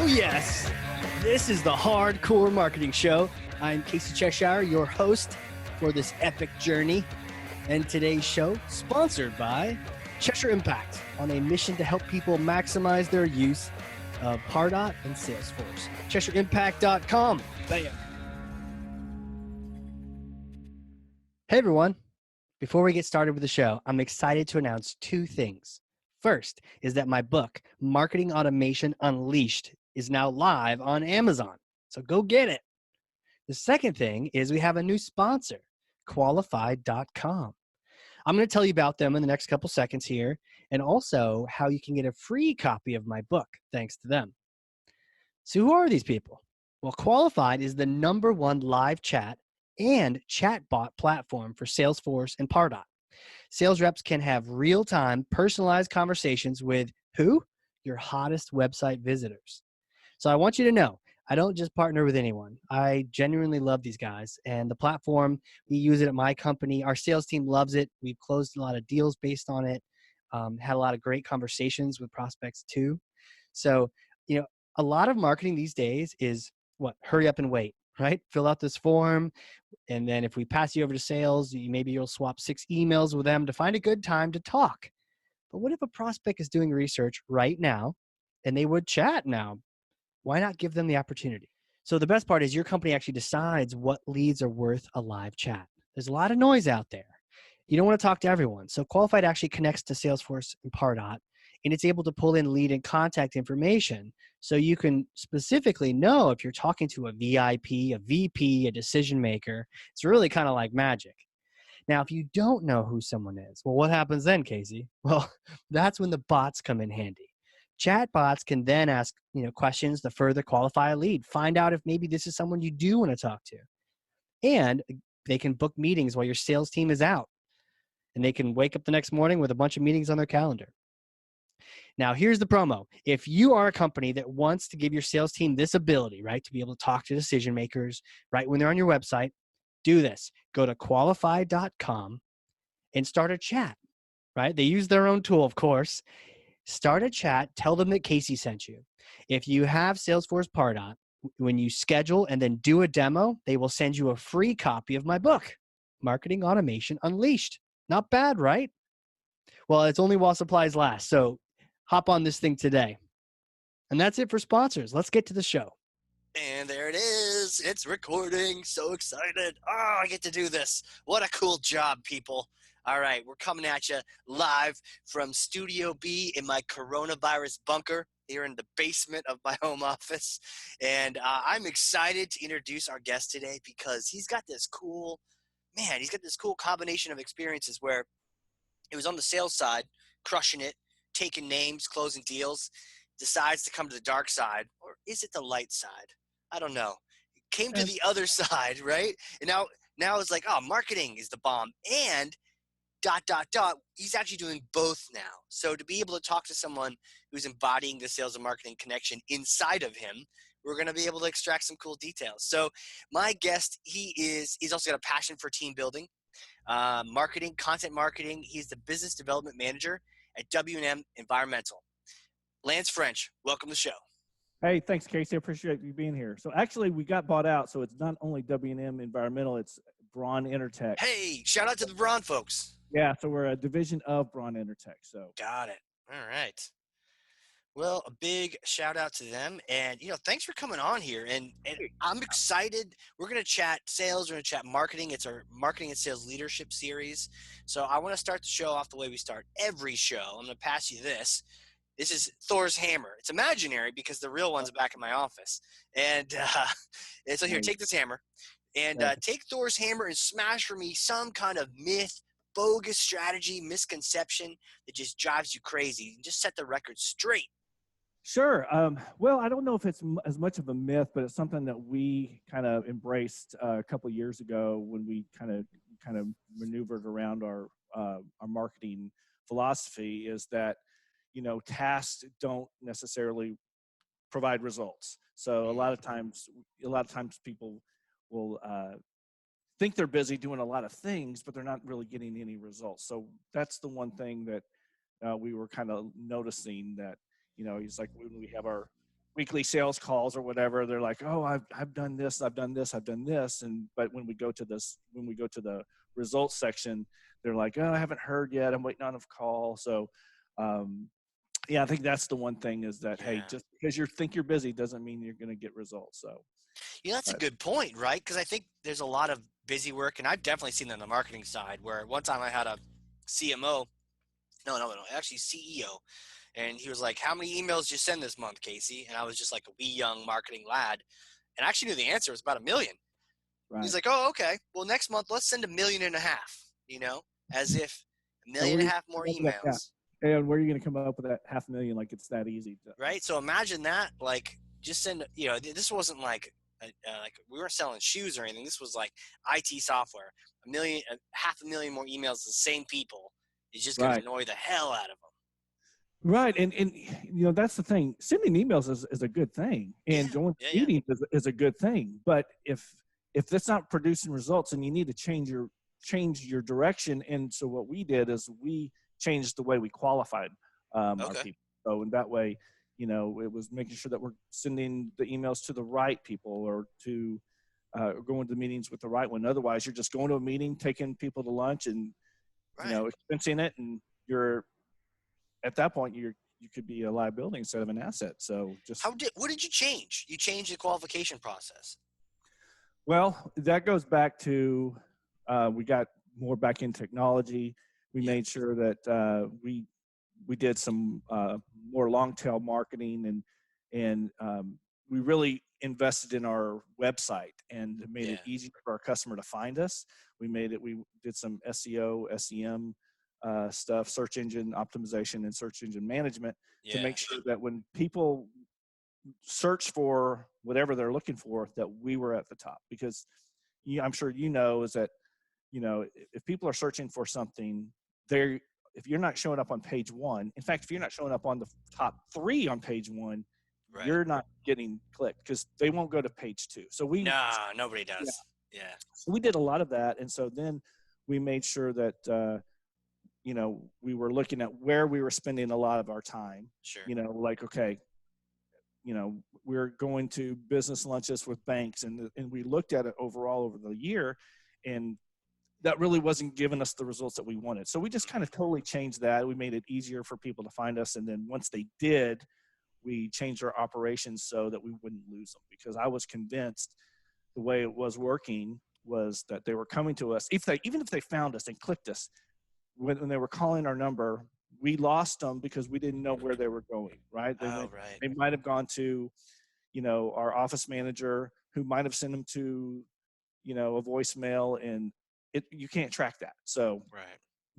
Oh, yes. This is the Hardcore Marketing Show. I'm Casey Cheshire, your host for this epic journey. And today's show, sponsored by Cheshire Impact, on a mission to help people maximize their use of Pardot and Salesforce. CheshireImpact.com. Bam. Hey, everyone. Before we get started with the show, I'm excited to announce two things. First is that my book, Marketing Automation Unleashed, is now live on Amazon. So go get it. The second thing is we have a new sponsor, Qualified.com. I'm going to tell you about them in the next couple seconds here, and also how you can get a free copy of my book thanks to them. So who are these people? Well, Qualified is the #1 live chat and chatbot platform for Salesforce and Pardot. Sales reps can have real-time, personalized conversations with who? Your hottest website visitors. So I want you to know, I don't just partner with anyone. I genuinely love these guys. And the platform, we use it at my company. Our sales team loves it. We've closed a lot of deals based on it, had a lot of great conversations with prospects too. So, a lot of marketing these days is what? Hurry up and wait, right? Fill out this form. And then if we pass you over to sales, maybe you'll swap 6 emails with them to find a good time to talk. But what if a prospect is doing research right now and they would chat now? Why not give them the opportunity? So the best part is your company actually decides what leads are worth a live chat. There's a lot of noise out there. You don't want to talk to everyone. So Qualified actually connects to Salesforce and Pardot, and it's able to pull in lead and contact information so you can specifically know if you're talking to a VIP, a VP, a decision maker. It's really kind of like magic. Now, if you don't know who someone is, well, what happens then, Casey? Well, that's when the bots come in handy. Chatbots can then ask questions to further qualify a lead, find out if maybe this is someone you do want to talk to. And they can book meetings while your sales team is out. And they can wake up the next morning with a bunch of meetings on their calendar. Now, here's the promo. If you are a company that wants to give your sales team this ability, right, to be able to talk to decision makers right when they're on your website, do this. Go to qualified.com and start a chat, right? They use their own tool, of course. Start a chat. Tell them that Casey sent you. If you have Salesforce Pardot, when you schedule and then do a demo, they will send you a free copy of my book, Marketing Automation Unleashed. Not bad, right? Well, it's only while supplies last. So hop on this thing today. And that's it for sponsors. Let's get to the show. And there it is. It's recording. So excited. Oh, I get to do this. What a cool job, people. All right, we're coming at you live from Studio B in my coronavirus bunker here in the basement of my home office. And I'm excited to introduce our guest today because he's got this cool combination of experiences where he was on the sales side, crushing it, taking names, closing deals, decides to come to the dark side, or is it the light side? I don't know. Came to the other side, right? And now it's like, oh, marketing is the bomb. And ... he's actually doing both now. So to be able to talk to someone who's embodying the sales and marketing connection inside of him, we're going to be able to extract some cool details. So my guest, he's also got a passion for team building, marketing, content marketing. He's the business development manager at W&M Environmental. Lance French, welcome to the show. Hey, thanks, Casey. I appreciate you being here. So actually, we got bought out, so it's not only W&M Environmental, it's Braun Intertec. Hey, shout out to the Braun folks. Yeah, so we're a division of Braun Intertec. So got it. All right. Well, a big shout out to them. And, thanks for coming on here. And I'm excited. We're going to chat sales. We're going to chat marketing. It's our marketing and sales leadership series. So I want to start the show off the way we start every show. I'm going to pass you this. This is Thor's hammer. It's imaginary because the real one's back in my office. And so here, take this hammer. And take Thor's hammer and smash for me some kind of myth, bogus strategy, misconception that just drives you crazy. Just set the record straight. Sure. Well, I don't know if it's as much of a myth, but it's something that we kind of embraced a couple of years ago when we kind of maneuvered around our marketing philosophy. Is that tasks don't necessarily provide results. So a lot of times people will think they're busy doing a lot of things, but they're not really getting any results. So that's the one thing that we were kind of noticing that, it's like when we have our weekly sales calls or whatever, they're like, oh, I've done this, I've done this, I've done this. But when we go to the results section, they're like, oh, I haven't heard yet. I'm waiting on a call. So, yeah, I think that's the one thing is that, hey, Yeah. just because you think you're busy doesn't mean you're going to get results. So, Yeah, that's a good point, right? Because I think there's a lot of busy work, and I've definitely seen that on the marketing side where one time I had a CMO, no, actually CEO, and he was like, how many emails did you send this month, Casey? And I was just like a wee young marketing lad, and I actually knew the answer was about 1 million. right. He's like, oh, okay. Well, next month, let's send 1.5 million, as if a Now, million and a half more emails. And where are you going to come up with that 500,000? Like it's that easy. Right? So imagine that, like, just send, this wasn't like we weren't selling shoes or anything. This was like IT software. 500,000 more emails to the same people is just going to Right. annoy the hell out of them. Right. And that's the thing. Sending emails is a good thing. And joining meetings is a good thing. But if that's not producing results, and you need to change your direction. And so what we did is we changed the way we qualified our people. So in that way, it was making sure that we're sending the emails to the right people or to going to meetings with the right one. Otherwise, you're just going to a meeting, taking people to lunch and, expensing it. And you're at that point, you could be a liability instead of an asset. So just what did you change? You changed the qualification process. Well, that goes back to we got more back in technology. We made sure that we did some more long tail marketing and we really invested in our website and made it easy for our customer to find us. We did some SEO, SEM stuff, search engine optimization and search engine management to make sure that when people search for whatever they're looking for, that we were at the top. Because I'm sure is that if people are searching for something, if you're not showing up on page 1, in fact, if you're not showing up on the top 3 on page 1, you're not getting clicked because they won't go to page 2. So nobody does. Yeah. So we did a lot of that, and so then we made sure that we were looking at where we were spending a lot of our time. Sure. Like, okay, we're going to business lunches with banks, and we looked at it overall over the year, and that really wasn't giving us the results that we wanted. So we just kind of totally changed that. We made it easier for people to find us, and then once they did, we changed our operations so that we wouldn't lose them, because I was convinced the way it was working was that they were coming to us. Even if they found us and clicked us, when they were calling our number, we lost them because we didn't know where they were going, right? They might have gone to, our office manager, who might have sent them to, a voicemail, and you can't track that. So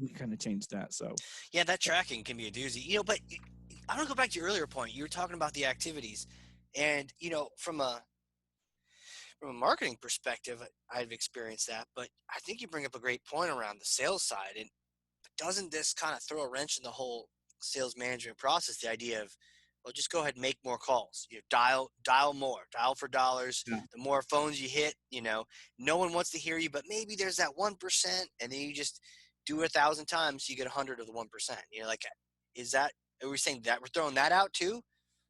we kind of changed that. So yeah, that tracking can be a doozy, but I want to go back to your earlier point. You were talking about the activities, and from a marketing perspective, I've experienced that, but I think you bring up a great point around the sales side. And doesn't this kind of throw a wrench in the whole sales management process? The idea of, well, just go ahead and make more calls. Dial more, dial for dollars. Yeah. The more phones you hit, no one wants to hear you, but maybe there's that 1%, and then you just do it 1,000 times, so you get 100 of the 1%. Are we saying that we're throwing that out too?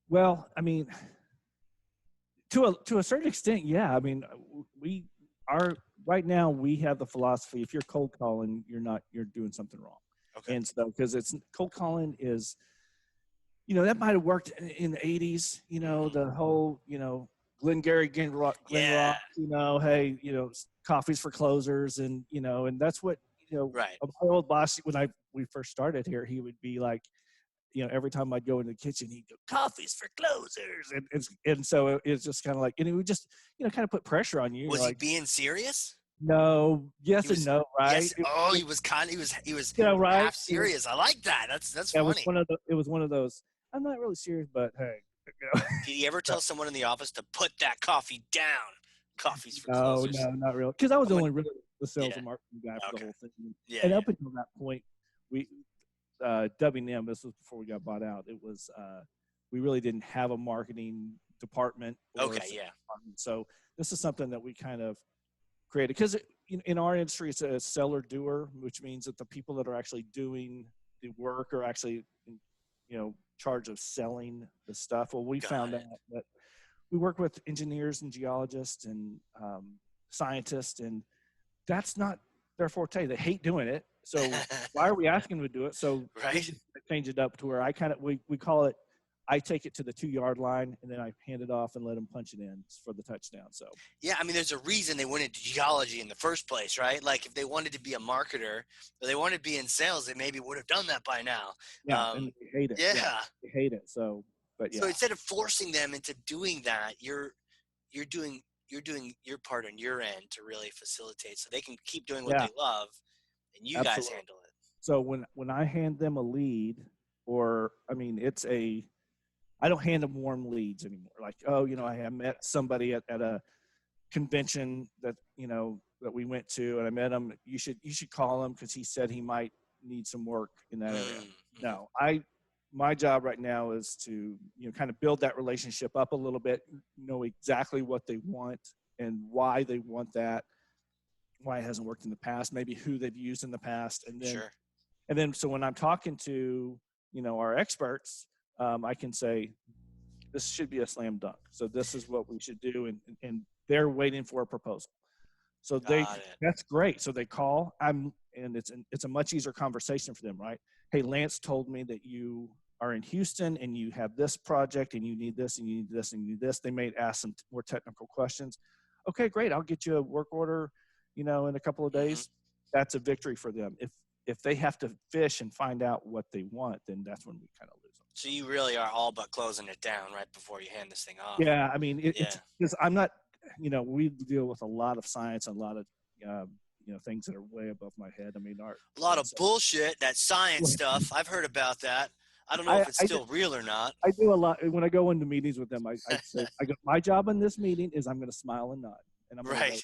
Well, I mean, to a certain extent, yeah. I mean, right now we have the philosophy: if you're cold calling, you're doing something wrong. Okay. And so, because it's cold calling is, that might have worked in the 80s. The whole, Glengarry Glen Rock. Hey, coffees for closers, and and that's what Right. My old boss, when we first started here, he would be like, every time I'd go into the kitchen, he'd go, coffees for closers. And so it's just kind of like, and it would just, kind of put pressure on you. Was he being serious? No, yes and no, right? Yes. He was right? half serious. I like that. That's yeah, funny. It was one of those, I'm not really serious, but hey. Did he ever tell someone in the office to put that coffee down? Coffees for closers. No, not really. Because I was only really the sales and marketing guy for the whole thing. Yeah, and up until that point, we W&M, this was before we got bought out. It was we really didn't have a marketing department. Department. So this is something that we kind of created, because in our industry it's a seller doer, which means that the people that are actually doing the work are actually charge of selling the stuff. Well, we Got found it. out that we work with engineers and geologists and scientists, and that's not their forte. They hate doing it. So why are we asking them to do it? So we Right. just change it up to where we call it, I take it to the 2-yard line and then I hand it off and let them punch it in for the touchdown. So Yeah, I mean, there's a reason they went into geology in the first place, right? Like if they wanted to be a marketer or they wanted to be in sales, they maybe would have done that by now. yeah, and they hate it. Yeah. They hate it. So, but yeah. So instead of forcing them into doing that, you're doing your part on your end to really facilitate so they can keep doing what Yeah. they love and you Absolutely. guys handle it. So when I hand them a lead, or I mean, I don't hand them warm leads anymore. Like, I met somebody at a convention that that we went to, and I met him. You should call him because he said he might need some work in that area. Mm-hmm. No, my job right now is to kind of build that relationship up a little bit, know exactly what they want and why they want that, why it hasn't worked in the past, maybe who they've used in the past, and then Sure. and then so when I'm talking to our experts, I can say this should be a slam dunk. So this is what we should do, and they're waiting for a proposal. So Got it. that's great. So they call. And it's a much easier conversation for them, right? Hey, Lance told me that you are in Houston and you have this project and you need this and you need this and you need this. They may ask some more technical questions. Okay, great. I'll get you a work order, in a couple of days. Mm-hmm. That's a victory for them. If they have to fish and find out what they want, then that's when we kind of lose them. So you really are all but closing it down right before you hand this thing off. Yeah, I mean, it's because I'm not, we deal with a lot of science, and a lot of, things that are way above my head. I mean, a lot of bullshit, that science stuff. I've heard about that. I don't know if it's still real or not. I do a lot. When I go into meetings with them, I say, my job in this meeting is I'm going to smile and nod. And I'm right. Go,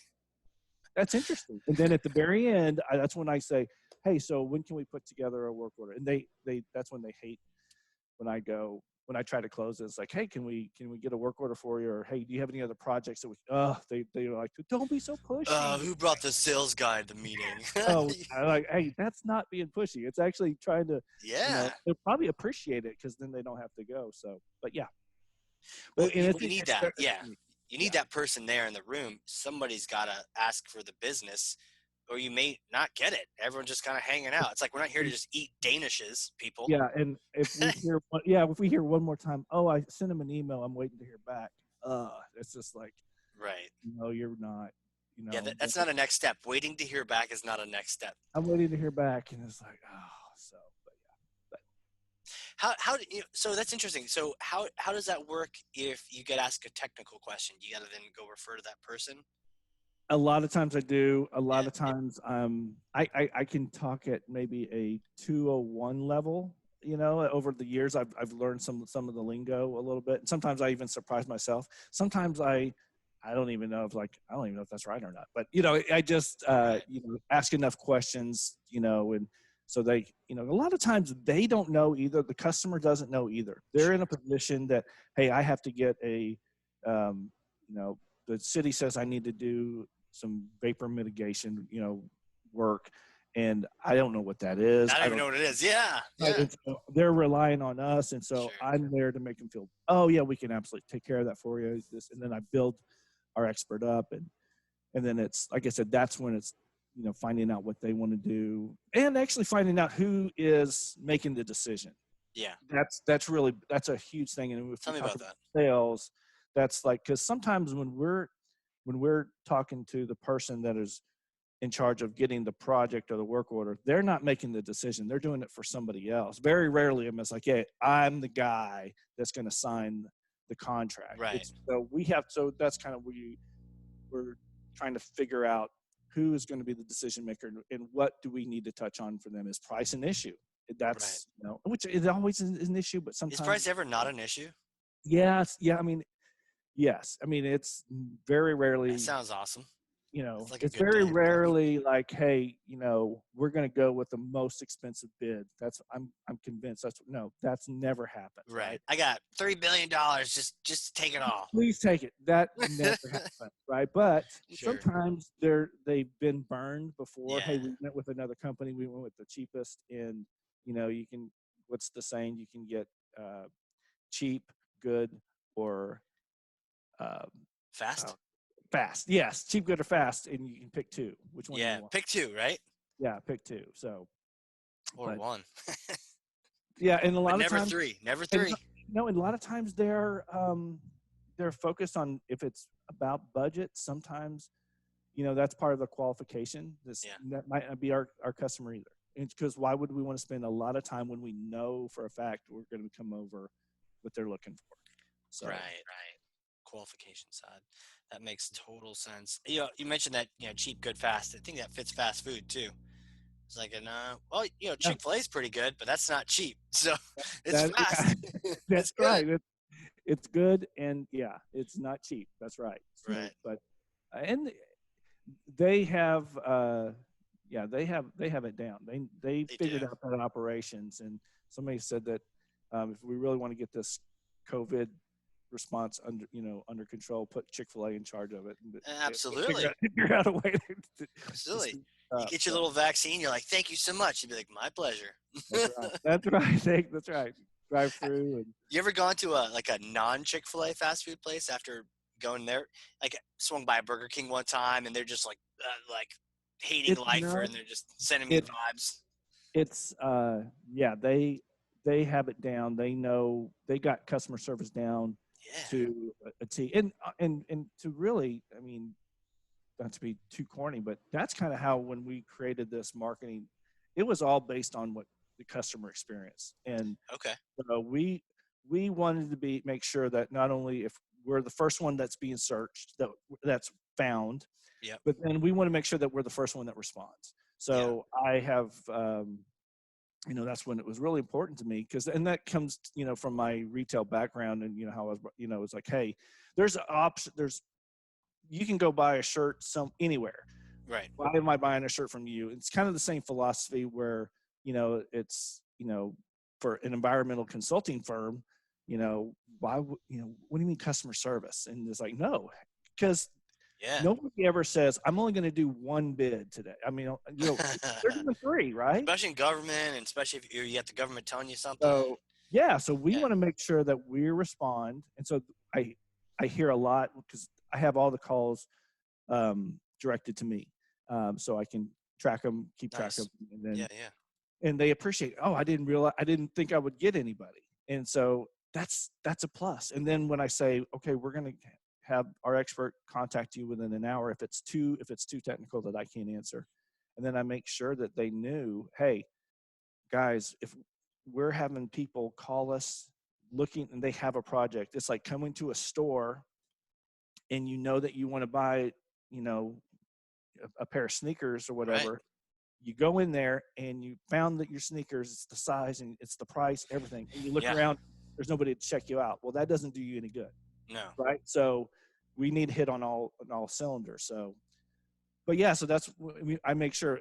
that's interesting. And then at the very end, that's when I say, hey, so when can we put together a work order? And that's when they hate when I try to close it. It's like, hey, can we get a work order for you? Or, hey, do you have any other projects that they are like, don't be so pushy. Who brought the sales guy to the meeting? I'm like, hey, that's not being pushy. It's actually trying to, they'll probably appreciate it because then they don't have to go. So, but yeah. Well, you need that. Yeah. You need that person there in the room. Somebody's got to ask for the business, or you may not get it. Everyone's just kind of hanging out. It's like, we're not here to just eat Danishes, people. Yeah. And if we hear one more time, I sent him an email, I'm waiting to hear back. It's just like, right. You're not, yeah, that's not a next step. Waiting to hear back is not a next step. I'm waiting to hear back. And it's like, so, but yeah. How so that's interesting. So how does that work if you get asked a technical question? You got to then go refer to that person? A lot of times I do. A lot of times I can talk at maybe a 201 level. Over the years I've learned some of the lingo a little bit. And sometimes I even surprise myself. Sometimes I don't even know if that's right or not. But I just ask enough questions, and so they, a lot of times they don't know either. The customer doesn't know either. They're in a position that, hey, I have to get the city says I need to do some vapor mitigation, work, and I don't know what that is. I don't even know what it is. Yeah. And so they're relying on us, and so I'm there to make them feel, oh yeah, we can absolutely take care of that for you. And then I build our expert up, and then it's like I said, that's when it's finding out what they want to do and actually finding out who is making the decision. Yeah, that's a huge thing. And if tell me about that sales, that's like, because sometimes when we're talking to the person that is in charge of getting the project or the work order, they're not making the decision. They're doing it for somebody else. Very rarely I'm just like, hey, I'm the guy that's going to sign the contract. Right. So that's kind of we're trying to figure out who is going to be the decision maker and what do we need to touch on for them. Is price an issue? That's, which it always is an issue, but sometimes. Is price ever not an issue? Yes. Yeah. I mean, yes. I mean, it's very rarely. That sounds awesome. It's very rarely like, hey, we're going to go with the most expensive bid. I'm convinced that's never happened. Right. I got $3 billion. Just take it all. Please take it. That never happened. Right. But sometimes they've been burned before. Yeah. Hey, we went with another company. We went with the cheapest, and you can what's the saying? You can get cheap, good, or um, Fast. uh, fast. Yes, cheap, good, or fast, and you can pick two. Which one do Yeah, you want? pick two, right? Yeah, pick two. So, Or but one. yeah, and a But lot of never times, three. Never and three. and a lot of times they're focused on if it's about budget. Sometimes, that's part of the qualification. Yeah. That might not be our customer either. Because why would we want to spend a lot of time when we know for a fact we're going to come over what they're looking for? So Right. Qualification side. That makes total sense. You mentioned that, cheap, good, fast. I think that fits fast food too. It's like, yeah, Chick-fil-A is pretty good, but that's not cheap. So it's that fast. that's It's good. right. It's good, and yeah, it's not cheap. That's right. Right. But and they have they have it down. They They figured do. out that operations, and somebody said that if we really want to get this COVID response under control, put Chick-fil-A in charge of it. And Absolutely. figure out a way to Absolutely. speed You up. get your So, little vaccine. You're like, thank you so much. You'd be like, my pleasure. that's right. That's right. That's right. Drive through and You ever gone to a non-Chick-fil-A fast food place after going there? Like swung by a Burger King one time and they're just like hating it's life and they're just sending me it vibes. it's yeah, they have it down. They know they got customer service down Yeah. to a T. And to really, I mean, not to be too corny, but that's kind of how when we created this marketing, it was all based on what the customer experience. And Okay. we wanted to make sure that not only if we're the first one that's being searched, that's found, Yep. but then we want to make sure that we're the first one that responds. So I have that's when it was really important to me and that comes from my retail background and how I was it's like, hey, there's an option, you can go buy a shirt anywhere. Right. Why am I buying a shirt from you? It's kind of the same philosophy where it's for an environmental consulting firm, why what do you mean customer service? And it's like, no, because Yeah. nobody ever says I'm only going to do one bid today. I mean, they're doing three, right? Especially in government, and especially if you have the government telling you something. So yeah, so we want to make sure that we respond. And so I hear a lot because I have all the calls directed to me, so I can track them, keep track of them, and then and they appreciate. Oh, I didn't think I would get anybody, and so that's a plus. And then when I say, okay, we're going to have our expert contact you within an hour if it's too technical that I can't answer, and then I make sure that they knew, hey, guys, if we're having people call us looking and they have a project, it's like coming to a store and that you want to buy, a pair of sneakers or whatever. Right. You go in there and you found that your sneakers, it's the size and it's the price, everything. And you look around, there's nobody to check you out. Well, that doesn't do you any good. No. Right. So we need to hit on all cylinders. So, but yeah, so that's, I make sure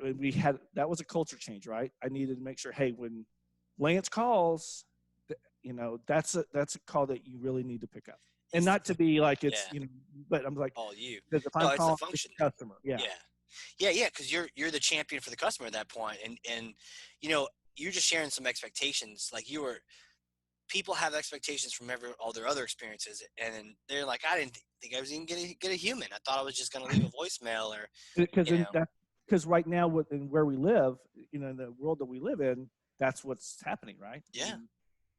that was a culture change, right? I needed to make sure, hey, when Lance calls, that's a call that you really need to pick up. And not to be like it's, but I'm like, all you. because if No, I'm it's calling the function. the customer, Yeah, because you're the champion for the customer at that point, and you're just sharing some expectations. Like people have expectations from all their other experiences, and they're like, I didn't think I was even gonna get a human. I thought I was just gonna leave a voicemail or because right now where we live, in the world that we live in, that's what's happening, right? Yeah.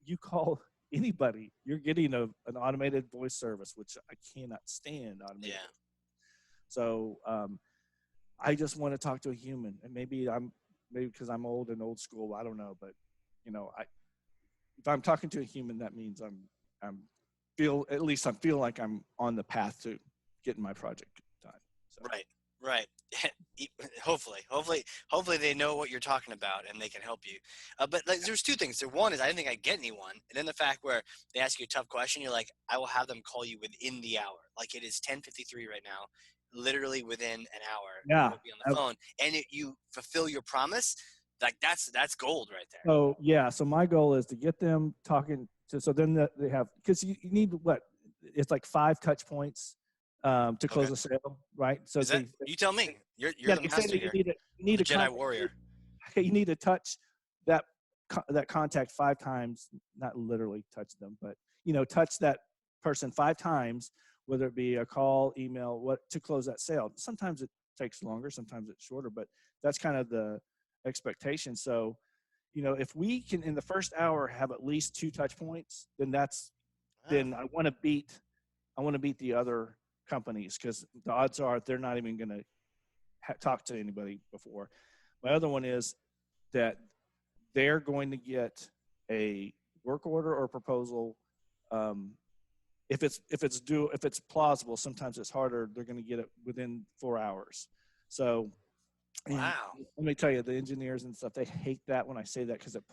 You call anybody, you're getting an automated voice service, which I cannot stand automated. Yeah. So I just want to talk to a human, and maybe because I'm old and old school, I don't know, but if I'm talking to a human, that means I'm feeling like I'm on the path to getting my project done. So. Right. Hopefully they know what you're talking about and they can help you. But there's two things. One is I didn't think I'd get anyone, and then the fact where they ask you a tough question, you're like, I will have them call you within the hour. Like it is 10:53 right now, literally within an hour. Yeah, you'll be on the phone, and you fulfill your promise. Like that's gold right there. So yeah, so my goal is to get them talking. So then they have, because you need it's like 5 touch points to close a sale, right? So you tell me. You're the master here. You need the a Jedi warrior. You need to touch that that contact 5 times, not literally touch them, but, touch that person 5 times, whether it be a call, email, to close that sale. Sometimes it takes longer, sometimes it's shorter, but that's kind of the expectation. So, if we can in the first hour have at least 2 touch points, then I want to beat the other companies, because the odds are they're not even going to talk to anybody before. My other one is that they're going to get a work order or proposal. If it's plausible, sometimes it's harder. They're going to get it within 4 hours. So, wow. Let me tell you, the engineers and stuff, they hate that when I say that, because it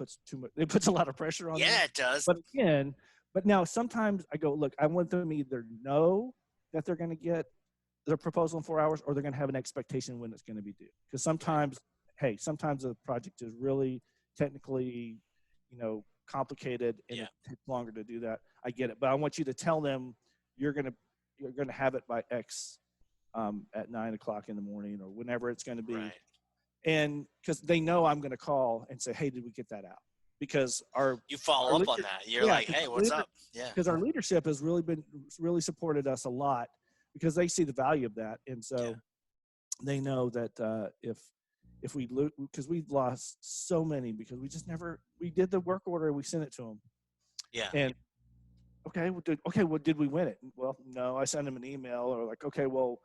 puts a lot of pressure on them. Yeah, it does. But now sometimes I go, look, I want them to either know that they're going to get their proposal in 4 hours, or they're going to have an expectation when it's going to be due. Because sometimes the project is really technically, complicated, and it takes longer to do that. I get it, but I want you to tell them you're going to have it by X at 9 o'clock in the morning, or whenever it's going to be. Right. And because they know I'm going to call and say, hey, did we get that out? Because you follow up on that. You're like, hey, what's up? Yeah. Because our leadership has really supported us a lot, because they see the value of that. And so they know that if we lose, because we've lost so many, because we did the work order, we sent it to them. Yeah. And did we win it? Well, no, I sent them an email, or like, okay, well,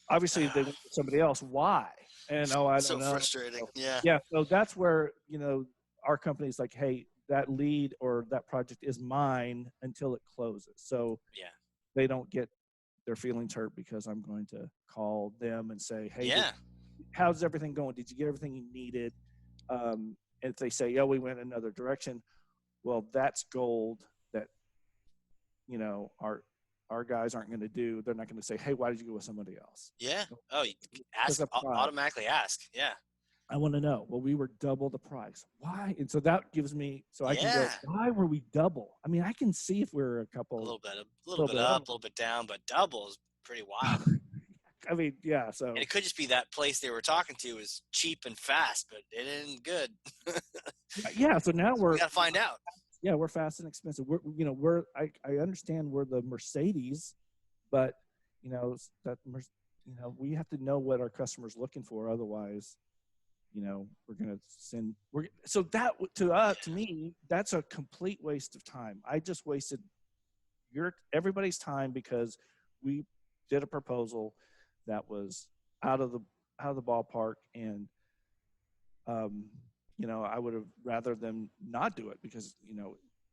obviously they went to somebody else. Why? And I don't know. So frustrating. So, yeah. So that's where, our company's like, hey, that lead or that project is mine until it closes. So they don't get their feelings hurt because I'm going to call them and say, hey, how's everything going? Did you get everything you needed? And if they say, yeah, we went another direction, well, that's gold that, our guys aren't going to do. They're not going to say, hey, why did you go with somebody else? Yeah. Oh, automatically ask. Yeah. I want to know. Well, we were double the price. Why? And so that gives me, I can go, why were we double? I mean, I can see if we're a couple. A little bit up, a little bit down, but double is pretty wild. I mean, yeah. So. And it could just be that place they were talking to is cheap and fast, but it isn't good. Yeah. So now we got to find out. Yeah, we're fast and expensive. I understand we're the Mercedes, but we have to know what our customer's looking for. Otherwise, we're going to send. So that to me, that's a complete waste of time. I just wasted everybody's time, because we did a proposal that was out of the ballpark, and I would have rather them not do it, because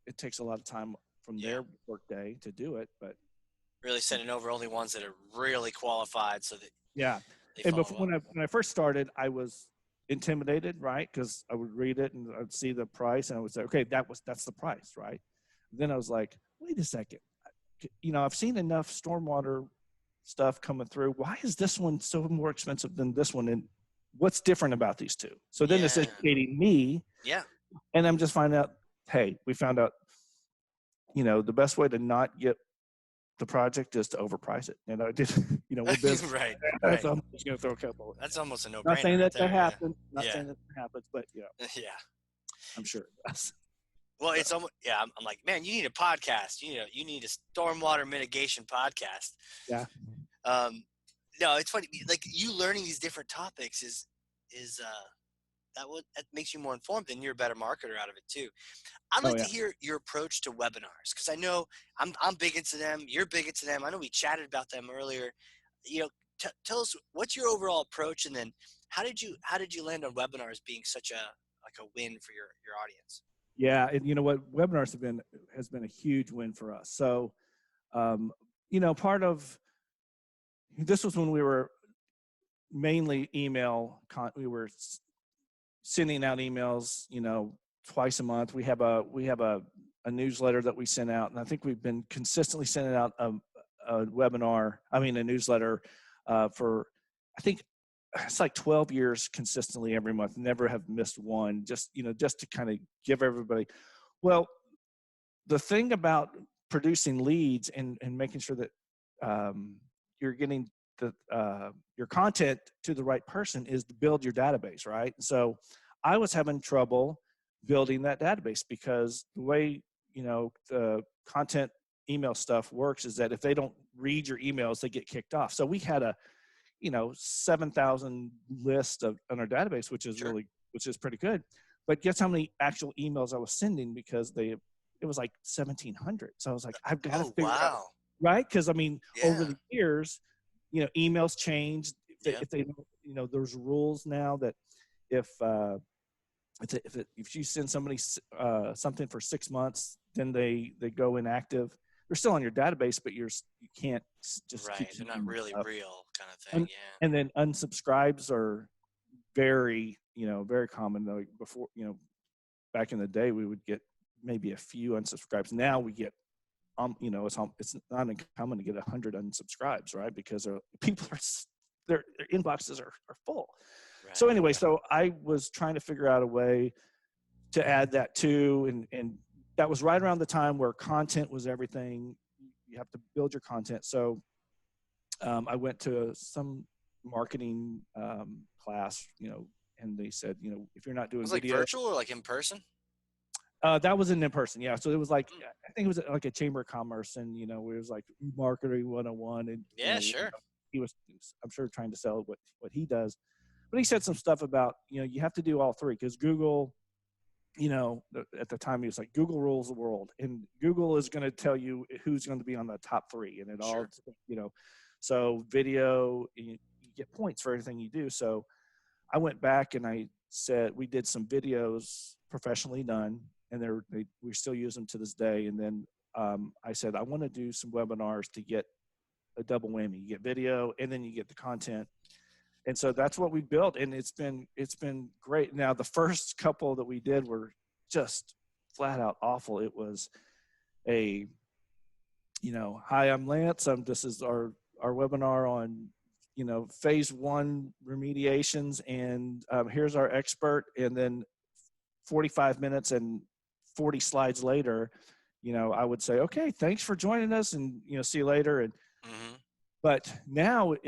it takes a lot of time from their work day to do it. But really sending over only ones that are really qualified, so that and before, when I first started, I was intimidated, right? Because I would read it and I'd see the price, and I would say, okay, that's the price, right? Then I was like, wait a second, I've seen enough stormwater stuff coming through. Why is this one so more expensive than this one? And what's different about these two? So then it's educating me. Yeah. And I'm just finding out, hey, we found out, the best way to not get the project is to overprice it. We're busy. Right. So I'm just going to throw a couple. That's almost a no-brainer. Not saying that happens. Not saying that happens, but I'm sure it does. Well, it's almost, I'm like, man, you need a podcast. You need a stormwater mitigation podcast. Yeah. No, it's funny. Like, you learning these different topics is that makes you more informed, and you're a better marketer out of it too. I'd like to hear your approach to webinars, because I know I'm big into them. You're big into them. I know we chatted about them earlier. Tell us, what's your overall approach, and then how did you land on webinars being such a win for your audience? Yeah, and you know what, webinars has been a huge win for us. So, part of this was when we were mainly email. We were sending out emails, twice a month. We have a newsletter that we send out, and I think we've been consistently sending out a newsletter for, I think it's like 12 years consistently every month. Never have missed one. Just to kind of give everybody. Well, the thing about producing leads and making sure that you're getting your content to the right person is to build your database, right? So I was having trouble building that database, because the way, the content email stuff works is that if they don't read your emails, they get kicked off. So we had a 7,000 list on our database, which is Sure. which is pretty good. But guess how many actual emails I was sending, because it was like 1,700. So I was like, I've got to Oh, figure out, wow. right? Because I mean, over Yeah. the years, emails changed. Yep. If they, there's rules now that if if you send somebody something for 6 months, then they go inactive. They're still on your database, but you can't just keep Right. They're not sending them really stuff. real kind of thing. Yeah. And then unsubscribes are very, very common. Though before, back in the day, we would get maybe a few unsubscribes. Now we get, it's not uncommon to get 100 unsubscribes, right? Because people their inboxes are full. Right. So anyway, so I was trying to figure out a way to add that too, and that was right around the time where content was everything. You have to build your content. So I went to some marketing class, and they said, if you're not doing Was it like video, virtual or like in person? that was in person. Yeah. So it was like, Mm. I think it was like a chamber of commerce, and, it was like marketing 101. And, Yeah, sure. he was, I'm sure, trying to sell what he does. But he said some stuff about, you have to do all three, because Google, at the time he was like, Google rules the world, and Google is going to tell you who's going to be on the top three, and it all, Sure. so video, you get points for everything you do. So I went back and I said, we did some videos professionally done, and we still use them to this day. And then I said, I want to do some webinars to get a double whammy. You get video, and then you get the content. And so that's what we built, and it's been great. Now, the first couple that we did were just flat out awful. It was hi, I'm Lance. This is our webinar on, phase 1 remediations, and here's our expert. And then 45 minutes and 40 slides later, I would say, okay, thanks for joining us, and see you later. And Mm-hmm. but now we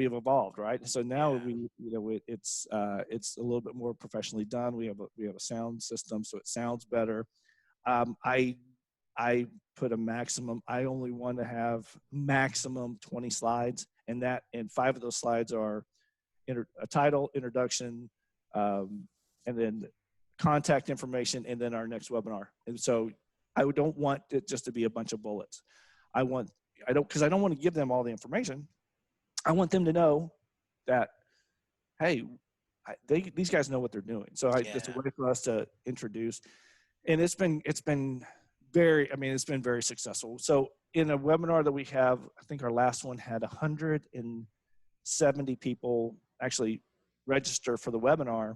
have evolved, right? So now Yeah. it's a little bit more professionally done. We have a sound system, so it sounds better. I put a maximum. I only want to have maximum 20 slides, and 5 of those slides are a title, introduction, and then contact information, and then our next webinar. And so I don't want it just to be a bunch of bullets. Because I don't want to give them all the information. I want them to know that, hey, these guys know what they're doing. So it's a way for us to introduce, and it's been very successful. So in a webinar that we have, I think our last one had 170 people actually register for the webinar.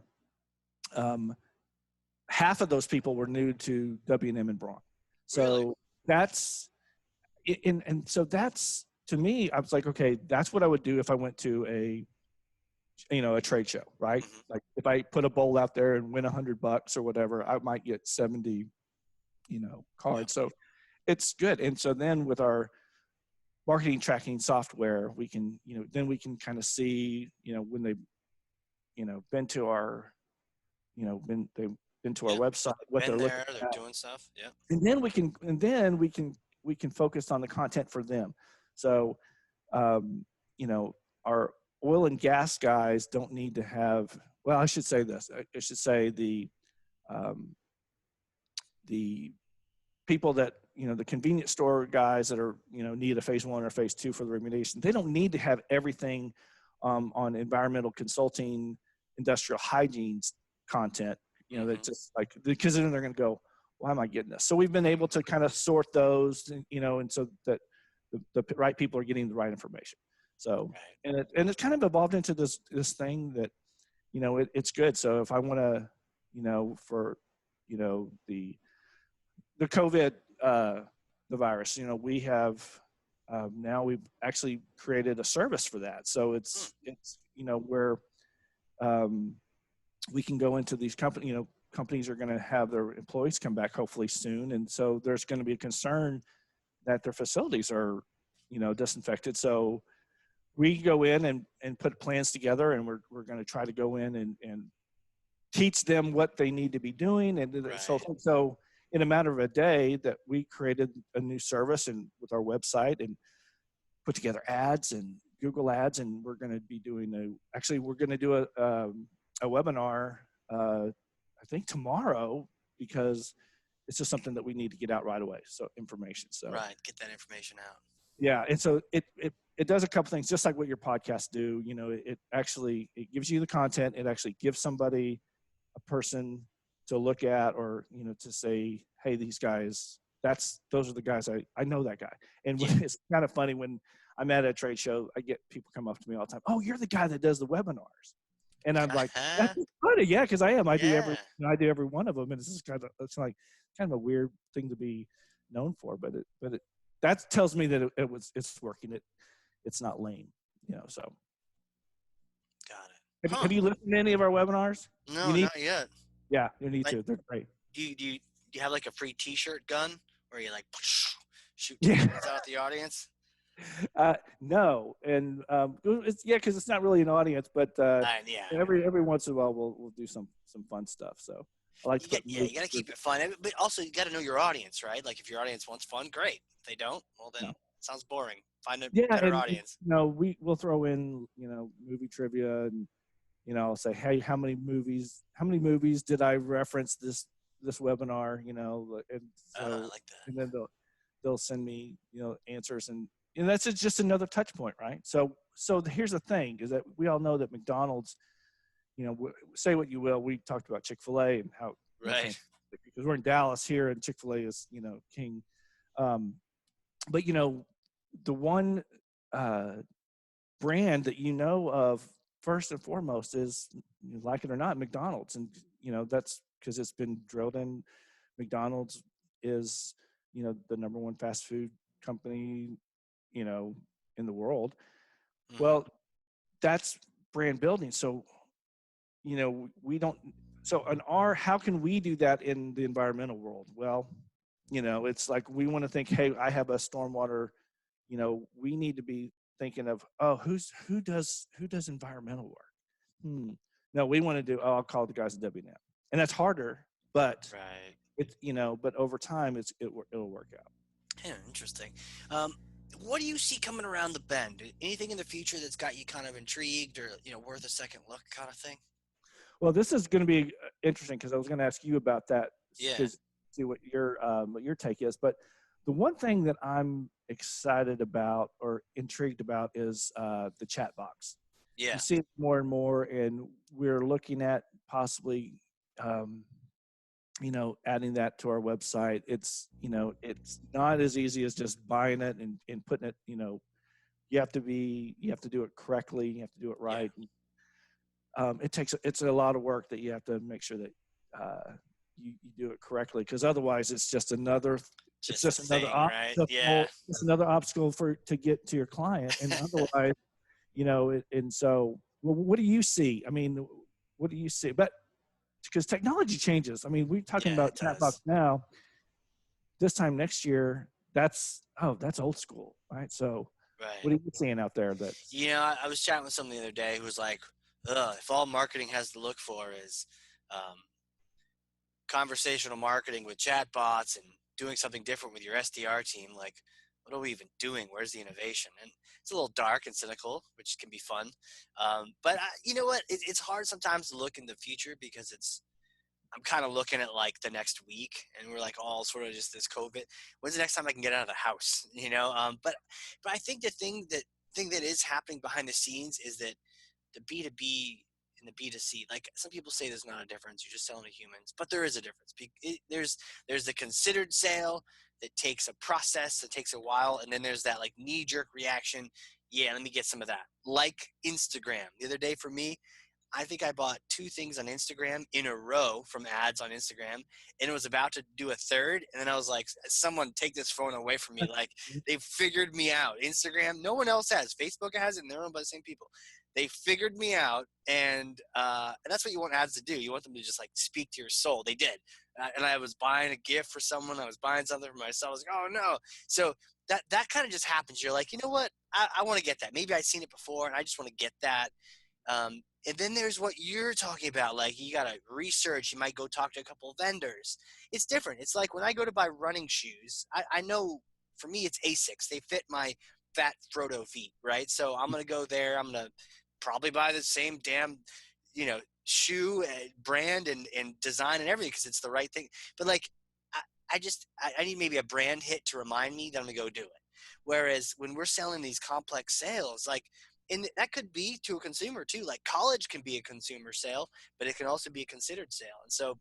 Half of those people were new to W&M and Braun. So Really? that's, and so that's, to me, I was like, okay, that's what I would do if I went to a trade show, right? Mm-hmm. Like if I put a bowl out there and win $100 or whatever, I might get 70, cards. So it's good. And so then with our marketing tracking software, we can, then we can kind of see, when they've, been to our, been to our website, what they're looking They're at. doing stuff. Yeah. And then we can focus on the content for them. So, our oil and gas guys don't need to have, well, I should say this. I should say the people that, the convenience store guys that are, need a phase 1 or phase 2 for the remediation, they don't need to have everything on environmental consulting, industrial hygiene content, that's just like, because then they're going to go, why am I getting this? So we've been able to kind of sort those, and so that the right people are getting the right information. So, and it's kind of evolved into this thing that, it's good. So if I want to, for, the COVID, the virus, we have, now we've actually created a service for that. So it's, where, we can go into these companies are going to have their employees come back hopefully soon. And so there's going to be a concern that their facilities are, disinfected. So we go in and put plans together, and we're going to try to go in and teach them what they need to be doing. And so in a matter of a day that we created a new service and with our website and put together ads and Google ads. And we're going to be doing we're going to do a webinar, I think tomorrow, because it's just something that we need to get out right away. So information. So right. Get that information out. Yeah. And so it does a couple things, just like what your podcasts do. It gives you the content. It actually gives somebody a person to look at, or, to say, hey, these guys, those are the guys I know that guy. And it's kind of funny when I'm at a trade show, I get people come up to me all the time. Oh, you're the guy that does the webinars. And I'm like, that's funny. Yeah. Cause I am, I do every one of them. And it's like kind of a weird thing to be known for, but that tells me that it's working. It's not lame, so. Got it. Have you listened to any of our webinars? No, not yet. Yeah, you need to. They're great. Do you have like a free T-shirt gun where you like shoot T-shirts out the audience? No, and because it's not really an audience, but every once in a while we'll do some fun stuff. So I like you got to keep it fun, but also you got to know your audience, right? Like if your audience wants fun, great. If they don't, well then it sounds boring. Find a better audience. We'll throw in movie trivia, and I'll say, hey, how many movies did I reference this webinar? And so, I like that. And then they'll send me answers, and that's just another touch point, right? So here's the thing, is that we all know that McDonald's, say what you will, we talked about Chick-fil-A and how, right, because we're in Dallas here and Chick-fil-A is, king. But the one brand that of first and foremost is, like it or not, McDonald's. And, that's because it's been drilled in. McDonald's is, the number one fast food company, in the world. Mm-hmm. Well, that's brand building. So, how can we do that in the environmental world? Well, it's like, we want to think, hey, I have a stormwater, we need to be thinking of, who does environmental work? No, we want to do, I'll call the guys at W&M. And that's harder, but right. It's, but over time it'll work out. Yeah, interesting. What do you see coming around the bend? Anything in the future that's got you kind of intrigued, or, worth a second look kind of thing? Well, this is going to be interesting, because I was going to ask you about that. Yeah. See what your take is. But the one thing that I'm excited about or intrigued about is the chat box. Yeah. You see it more and more, and we're looking at possibly, adding that to our website. It's, it's not as easy as just buying it and putting it, you have to do it correctly. You have to do it right. Yeah. It's a lot of work that you have to make sure that you do it correctly, because otherwise it's just another obstacle, yeah. It's another obstacle to get to your client. And otherwise, and so, well, what do you see? I mean, what do you see? But because technology changes. I mean, we're talking about chatbots now. This time next year, that's old school, right? So, What are you seeing out there? I was chatting with someone the other day who was like, if all marketing has to look for is conversational marketing with chatbots and doing something different with your SDR team, like, what are we even doing? Where's the innovation? And it's a little dark and cynical, which can be fun. But you know what? It's hard sometimes to look in the future, because I'm kind of looking at like the next week, and we're like all sort of just this COVID. When's the next time I can get out of the house? But I think the thing that is happening behind the scenes is that the B2B and the B2C, like, some people say there's not a difference, you're just selling to humans, but there is a difference. There's the considered sale that takes a process, that takes a while, and then there's that like knee-jerk reaction, yeah, let me get some of that. Like Instagram. The other day for me, I think I bought 2 things on Instagram in a row from ads on Instagram, and it was about to do a third, and then I was like, someone take this phone away from me. Like, they figured me out. Instagram, no one else has. Facebook has it, and they're owned by the same people. They figured me out, and that's what you want ads to do. You want them to just like speak to your soul. They did. And I was buying a gift for someone. I was buying something for myself. I was like, oh no. So that kind of just happens. You're like, you know what? I want to get that. Maybe I've seen it before, and I just want to get that. And then there's what you're talking about. Like you got to research. You might go talk to a couple of vendors. It's different. It's like when I go to buy running shoes, I know for me it's Asics. They fit my fat Frodo feet, right? So I'm going to go there. I'm going to probably buy the same damn, shoe brand and design and everything because it's the right thing. But like, I need maybe a brand hit to remind me that I'm going to go do it. Whereas when we're selling these complex sales, like, and that could be to a consumer too. Like college can be a consumer sale, but it can also be a considered sale. And so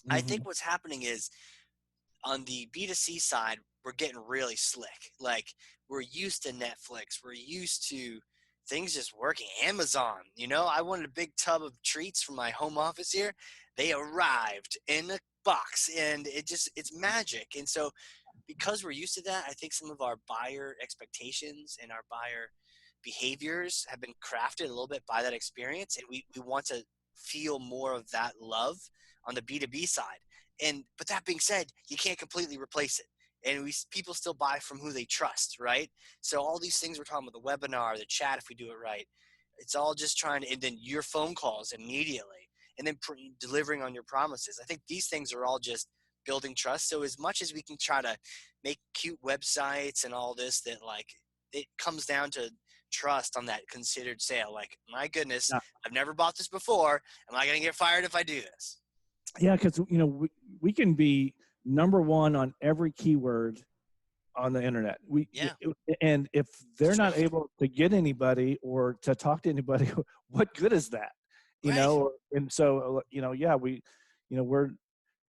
I think what's happening is on the B2C side, we're getting really slick. Like we're used to Netflix. We're used to things just working. Amazon, I wanted a big tub of treats from my home office here. They arrived in a box and it's magic. And so because we're used to that, I think some of our buyer expectations and our buyer behaviors have been crafted a little bit by that experience. And we want to feel more of that love on the B2B side. But that being said, you can't completely replace it. And people still buy from who they trust, right? So all these things we're talking about, the webinar, the chat, if we do it right, it's all just trying to, and then your phone calls immediately, and then delivering on your promises. I think these things are all just building trust. So as much as we can try to make cute websites and all this, that like it comes down to trust on that considered sale. Like, my goodness, I've never bought this before. Am I going to get fired if I do this? Yeah, because we can be number one on every keyword on the internet. And if they're not able to get anybody or to talk to anybody, what good is that? And so we're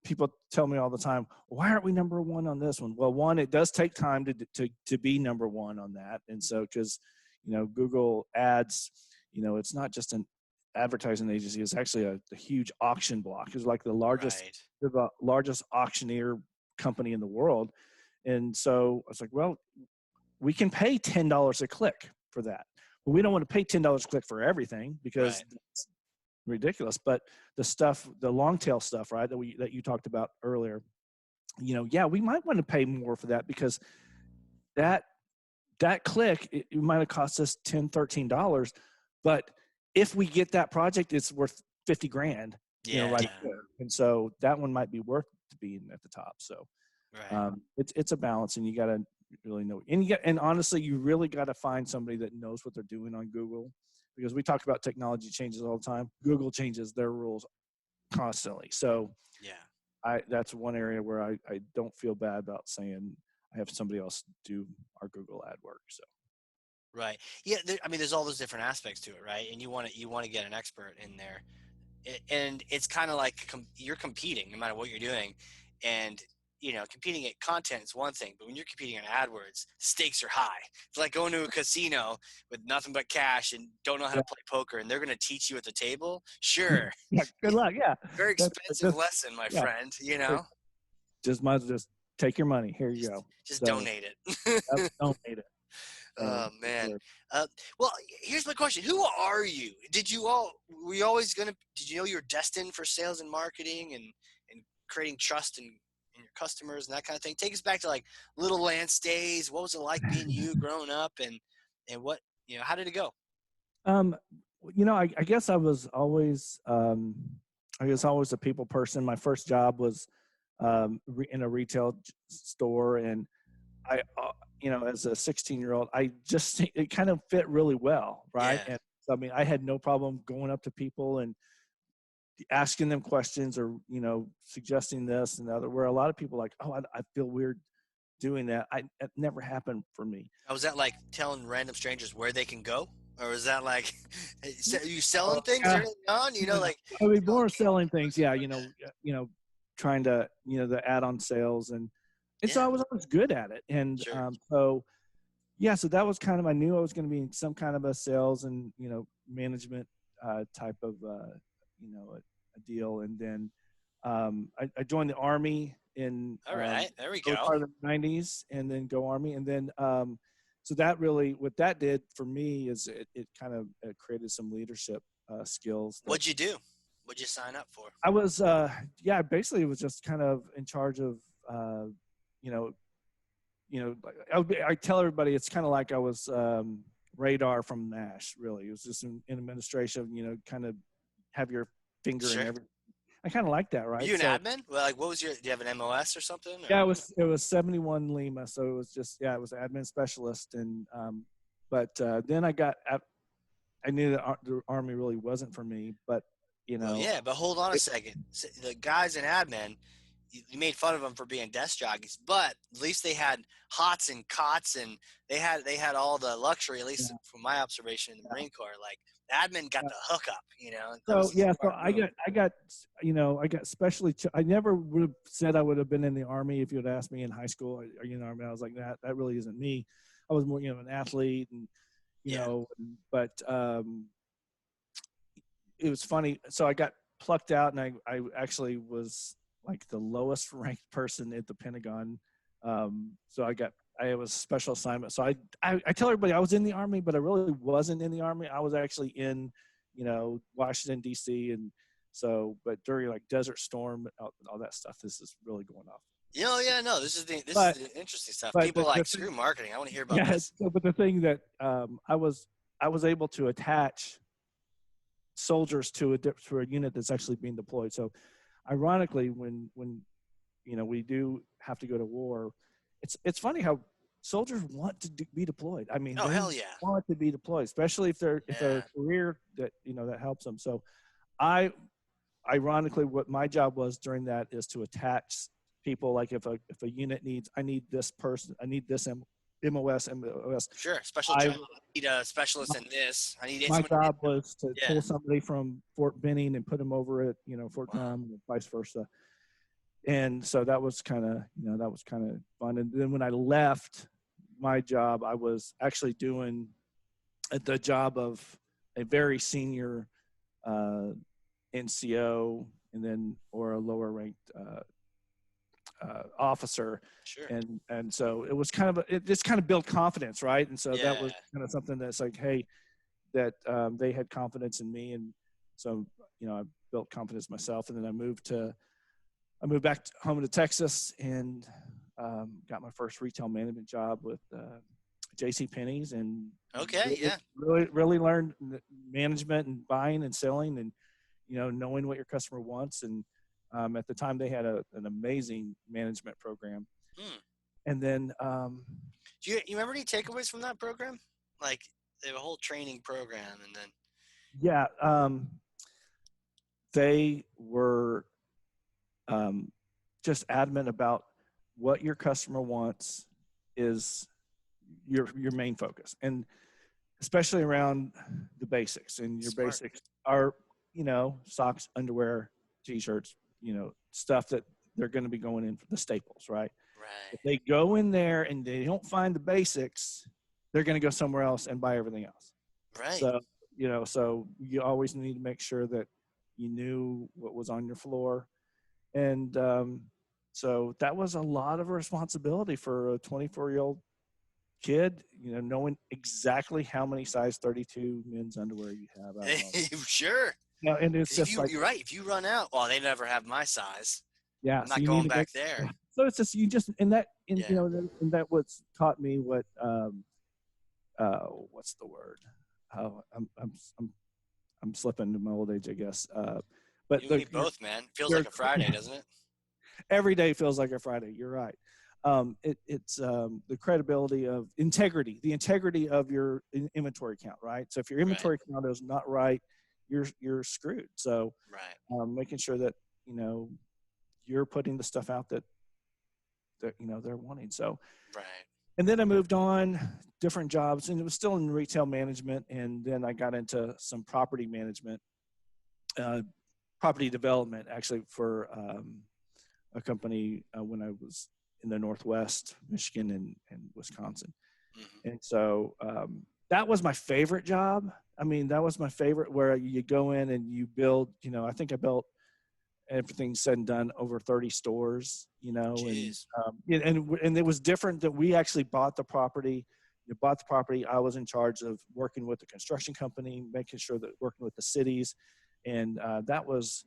people tell me all the time, why aren't we number one on this one? Well, one, it does take time to be number one on that, and so because Google Ads, it's not just an advertising agency, it's actually a huge auction block. It's like the largest auctioneer company in the world. And so I was like, well, we can pay $10 a click for that, but we don't want to pay $10 a click for everything because it's ridiculous. But the long tail stuff, right, that you talked about earlier, we might want to pay more for that because that click, it might have cost us $10, $13, but if we get that project, it's worth $50,000, right there. And so that one might be worth to being at the top. So it's a balance, and you got to really know. And honestly, you really got to find somebody that knows what they're doing on Google, because we talk about technology changes all the time. Google changes their rules constantly. So that's one area where I don't feel bad about saying I have somebody else do our Google ad work. So. Right. Yeah. There's all those different aspects to it, right? And you want to get an expert in there, and it's kind of like you're competing no matter what you're doing, and competing at content is one thing, but when you're competing on AdWords, stakes are high. It's like going to a casino with nothing but cash and don't know how to play poker, and they're going to teach you at the table. Sure. Good luck. Yeah. Very expensive lesson, my friend. Just might as well just take your money. Here you go. Just donate it. Donate it. Oh man. Well, here's my question. Who are you? Did you know you're destined for sales and marketing and creating trust in your customers and that kind of thing? Take us back to like little Lance days. What was it like being you growing up, and what, how did it go? I guess I was always a people person. My first job was in a retail store, and I as a 16-year-old, it kind of fit really well, right? Yeah. And so, I had no problem going up to people and asking them questions, or suggesting this and the other, where a lot of people are like, oh, I feel weird doing that. It never happened for me. Was that like telling random strangers where they can go, or was that like are you selling things early on? More selling things, trying to the add-on sales, and so I was always good at it. And so that was kind of, I knew I was going to be in some kind of a sales and management type of a deal. And then I joined the Army in there we go, part of the 90s, and then go Army. And then so that really, what that did for me is it kind of created some leadership skills. What'd you do? What'd you sign up for? I was basically was just kind of in charge of I tell everybody it's kind of like I was radar from Nash. Really, it was just in administration. Kind of have your finger in Sure. every. I kind of like that, Were right? you an So admin? Well, like, what was your? Do you have an MOS or something? Or? yeah, it was 71 Lima, so it was just it was admin specialist, and but then I knew that the Army really wasn't for me, but Well, yeah, but hold on a second. The guys in admin, you made fun of them for being desk jockeys, but at least they had hots and cots, and they had all the luxury. At least Yeah. from my observation in the Marine Corps, like admin got the hookup. That So was yeah, so smart I move. got specially. I never would have said I would have been in the Army if you had asked me in high school. Are you in the Army? I was like, that really isn't me. I was more an athlete, and Yeah. but it was funny. So I got plucked out, and I actually was like the lowest ranked person at the Pentagon. So I was special assignment. So I tell everybody I was in the Army, but I really wasn't in the Army. I was actually in, Washington D.C. and so, but during like Desert Storm, all that stuff, this is really going off. No, this is the interesting stuff. But People like screw marketing. I want to hear about this. So, but the thing that I was able to attach soldiers to a unit that's actually being deployed. So, ironically, when we do have to go to war, it's funny how soldiers want to be deployed. I mean, Oh, they hell yeah. want to be deployed, especially if they're a career that that helps them. So, ironically, what my job was during that is to attach people. Like if a unit needs, I need this person, I need this MOS. Sure, special job. I need a specialist in this. My job was to pull somebody from Fort Benning and put them over at Fort Drum, and vice versa. And so that was kind of fun. And then when I left my job, I was actually doing the job of a very senior NCO, and then or a lower ranked officer. Sure. And so it was it just kind of built confidence, right? And so that was kind of something that's like, hey, that they had confidence in me, and so I built confidence myself. And then I moved back home to Texas and got my first retail management job with J.C. Penney's, and really learned management and buying and selling, and knowing what your customer wants. And at the time they had an amazing management program. And then do you remember any takeaways from that program? Like they have a whole training program, and then they were just adamant about what your customer wants is your main focus, and especially around the basics. And your basics are socks, underwear, t-shirts, stuff that they're going to be going in for the staples, right? If they go in there and they don't find the basics, they're going to go somewhere else and buy everything else. Right. So so you always need to make sure that you knew what was on your floor. And so that was a lot of responsibility for a 24-year-old kid, knowing exactly how many size 32 men's underwear you have. Sure. No, and it's just you're right. If you run out, well, they never have my size. Yeah, I'm not going back there. So it's just and that what's taught me what what's the word? Oh, I'm slipping into my old age, I guess. But you need both, man. Feels like a Friday, doesn't it? Every day feels like a Friday. You're right. It's the credibility of integrity, the integrity of your inventory count, right? So if your inventory count is not right, you're screwed. So making sure that you're putting the stuff out that they're wanting. So and then I moved on, different jobs, and it was still in retail management. And then I got into some property management, property development, actually, for a company when I was in the Northwest, Michigan and Wisconsin. And so that was my favorite job. I mean, that was my favorite, where you go in and you build, I think I built, everything said and done, over 30 stores, and it was different that we actually bought the property. You bought the property. I was in charge of working with the construction company, making sure that working with the cities. And that was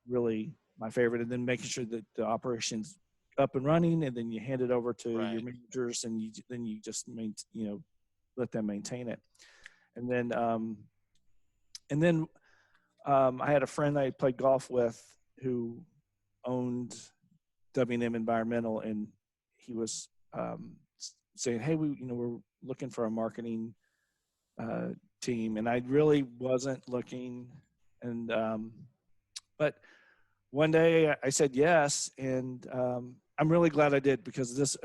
really my favorite. And then making sure that the operation's up and running, and then you hand it over to your managers, and then you just let them maintain it. And then I had a friend I played golf with who owned W&M Environmental, and he was saying, "Hey, we're looking for a marketing team," and I really wasn't looking, and but one day I said yes, and I'm really glad I did, because this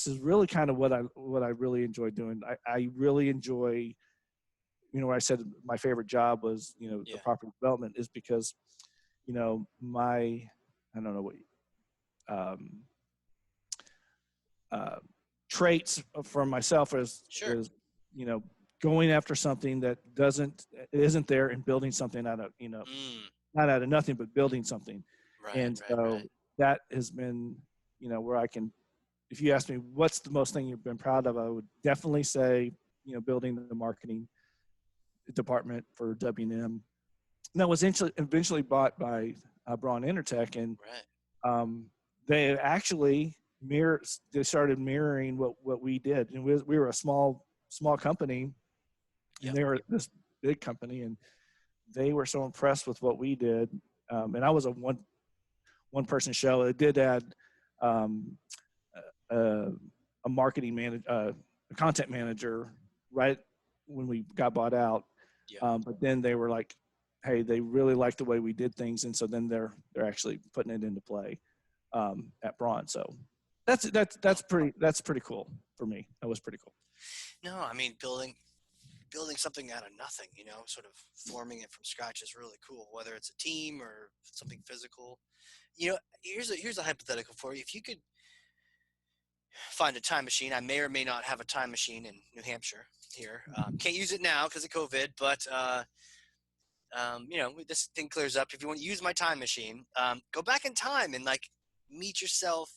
is really kind of what I really enjoy doing. I really enjoy, where I said my favorite job was, the property development, is because, my, I don't know what, um, traits for myself is, going after something that isn't there, and building something out of, not out of nothing, but building something. And so that has been, where I can, if you ask me what's the most thing you've been proud of, I would definitely say, building the marketing department for W&M. And that was eventually bought by Braun Intertec, and they actually they started mirroring what we did. And we were a small company, and they were this big company, and they were so impressed with what we did. And I was a one person show. It did add a marketing manager, a content manager, right when we got bought out. But then they were like, hey, they really like the way we did things, and so then they're actually putting it into play at Braun. So that's pretty cool for me. That was pretty cool. No, I mean, building something out of nothing, sort of forming it from scratch is really cool, whether it's a team or something physical. Here's a hypothetical for you. If you could find a time machine, I may or may not have a time machine in New Hampshire here. Can't use it now because of COVID, but this thing clears up. If you want to use my time machine, go back in time and meet yourself.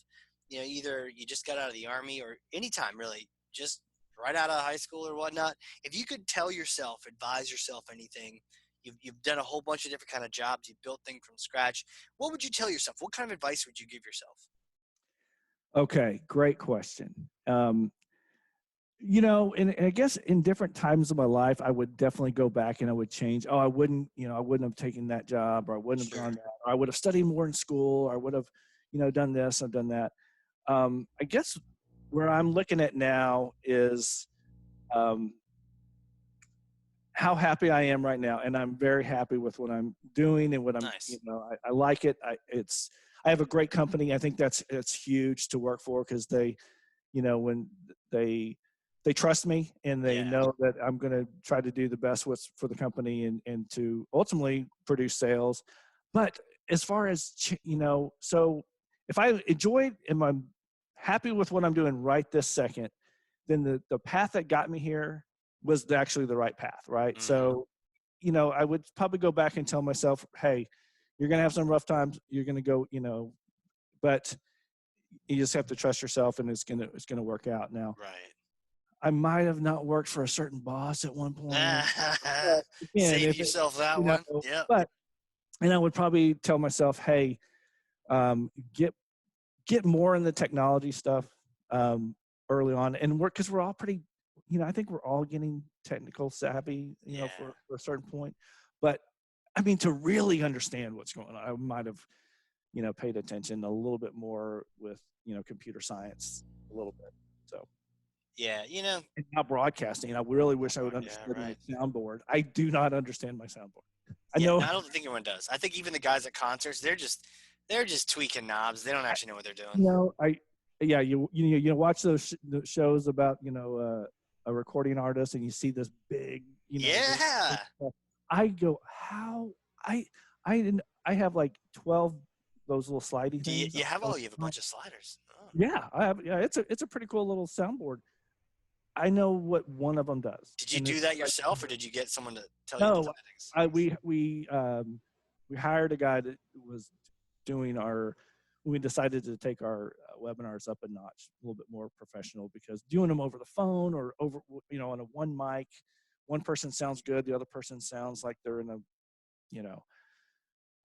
Either you just got out of the Army, or anytime really, just right out of high school or whatnot. If you could advise yourself anything, you've done a whole bunch of different kind of jobs, you've built things from scratch, what would you tell yourself? What kind of advice would you give yourself? Okay, great question. And I guess in different times of my life, I would definitely go back and I would change. I wouldn't have taken that job, or I wouldn't have gone that, or I would have studied more in school, or I would have, done this, I've done that. I guess where I'm looking at now is how happy I am right now. And I'm very happy with what I'm doing and what I'm, nice. I like it. I have a great company. I think it's huge to work for, because they, when they trust me, and they know that I'm going to try to do the best for the company, and to ultimately produce sales. But as far as, so if I enjoyed and I'm happy with what I'm doing right this second, then the path that got me here was actually the right path, right? Mm-hmm. So, I would probably go back and tell myself, hey, you're going to have some rough times. You're going to go, but you just have to trust yourself, and it's going to work out. Now, right. I might have not worked for a certain boss at one point. Save yourself that one. Yeah. And I would probably tell myself, hey, get more in the technology stuff early on, and work, because we're all pretty, I think we're all getting technical savvy, for a certain point. But I mean, to really understand what's going on, I might have, paid attention a little bit more with, computer science a little bit. So. Yeah, And now broadcasting, I really wish I would understand my soundboard. I do not understand my soundboard. I know. I don't think anyone does. I think even the guys at concerts, they're just tweaking knobs. They don't actually know what they're doing. You watch those shows about a recording artist, and you see this big I go, how I have like 12 those little slidey things. You have a bunch of sliders. Oh. Yeah, I have. Yeah, it's a pretty cool little soundboard. I know what one of them does. Did you do that yourself, or did you get someone to tell you the settings? We hired a guy that was doing we decided to take our webinars up a notch, a little bit more professional, because doing them over the phone or over, on a one mic, one person sounds good, the other person sounds like they're in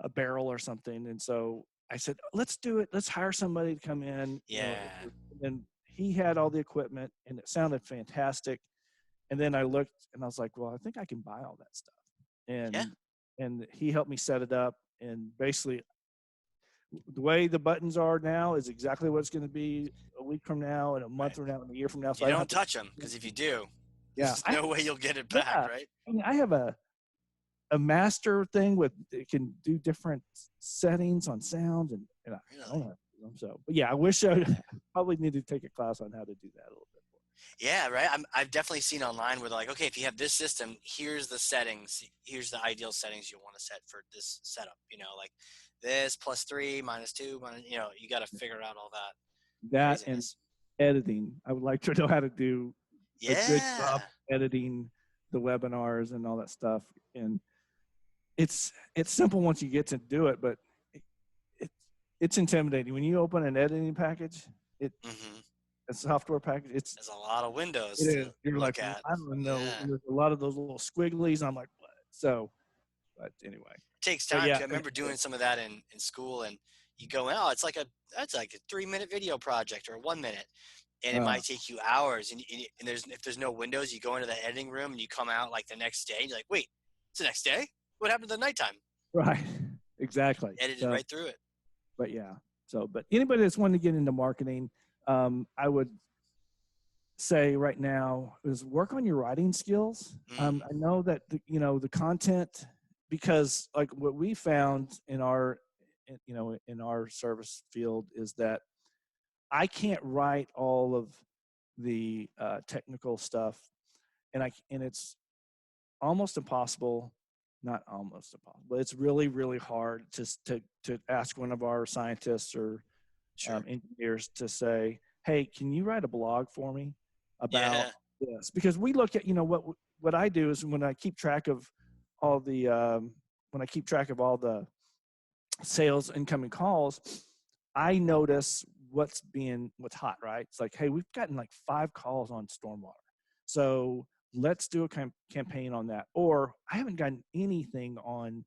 a barrel or something. And so I said, let's do it. Let's hire somebody to come in. Yeah. And he had all the equipment, and it sounded fantastic. And then I looked and I was like, well, I think I can buy all that stuff. And he helped me set it up. And basically, the way the buttons are now is exactly what it's going to be a week from now, and a month from now, and a year from now. So you don't touch them, because if you do, there's no way you'll get it back, right? I mean, I have a master thing with it can do different settings on sound, and I don't know. So, but yeah, I wish I probably need to take a class on how to do that a little bit more. Yeah, right. I've definitely seen online where they're like, okay, if you have this system, here's the settings. Here's the ideal settings you want to set for this setup. Like this +3, -2, you got to figure out all that. That craziness. And editing. I would like to know how to do a good job editing the webinars and all that stuff. And it's simple once you get to do it, but it's intimidating when you open an editing package. A software package. There's a lot of windows. You're like, at. I don't know. Yeah. There's a lot of those little squigglies. I'm like, what? So, but anyway, it takes time. I remember doing some of that in school, and you go, oh, that's like a 3-minute video project or a 1 minute, and it might take you hours. And if there's no windows, you go into the editing room and you come out like the next day. And you're like, wait, it's the next day? What happened to the nighttime? Right. Exactly. Edited right through it. But yeah. So, but anybody that's wanting to get into marketing, I would say right now is work on your writing skills. I know that the content, because like what we found in our service field is that I can't write all of the technical stuff, and it's almost impossible. Not almost impossible, but it's really, really hard to ask one of our scientists or engineers to say, hey, can you write a blog for me about this? Because we look at, what I do is when I keep track of all the sales incoming calls, I notice what's hot, right? It's like, hey, we've gotten like 5 calls on stormwater. So let's do a campaign on that. Or I haven't gotten anything on,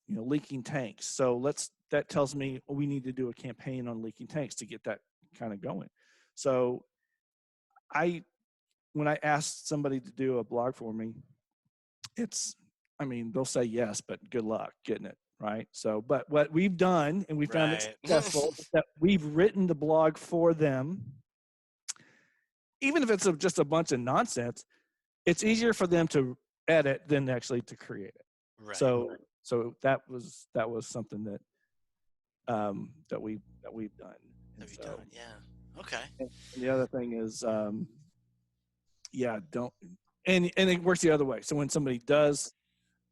leaking tanks. So that tells me we need to do a campaign on leaking tanks to get that kind of going. So when I ask somebody to do a blog for me, they'll say yes, but good luck getting it right. So, but what we've done, and we found it successful, is that we've written the blog for them. Even if it's just a bunch of nonsense, it's easier for them to edit than actually to create it. Right. So that was something that we've done. Yeah. Okay. And the other thing is, don't, and it works the other way. So when somebody does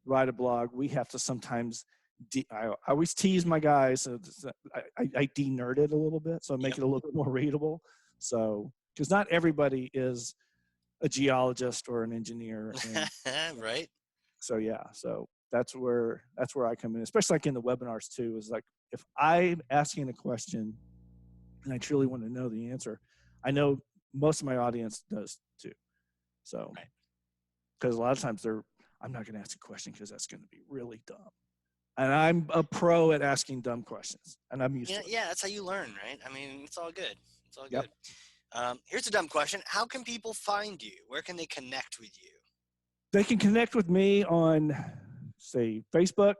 write a blog, we have to sometimes, I always tease my guys. So I de-nerd it a little bit, so I make it a little bit more readable. So, because not everybody is a geologist or an engineer. And, right. So so that's where I come in, especially like in the webinars too, is like, if I'm asking a question and I truly want to know the answer, I know most of my audience does too. So, because a lot of times I'm not going to ask a question because that's going to be really dumb. And I'm a pro at asking dumb questions, and I'm used to it. Yeah, that's how you learn, right? I mean, it's all good. It's all good. Here's a dumb question. How can people find you? Where can they connect with you? They can connect with me on, say, Facebook,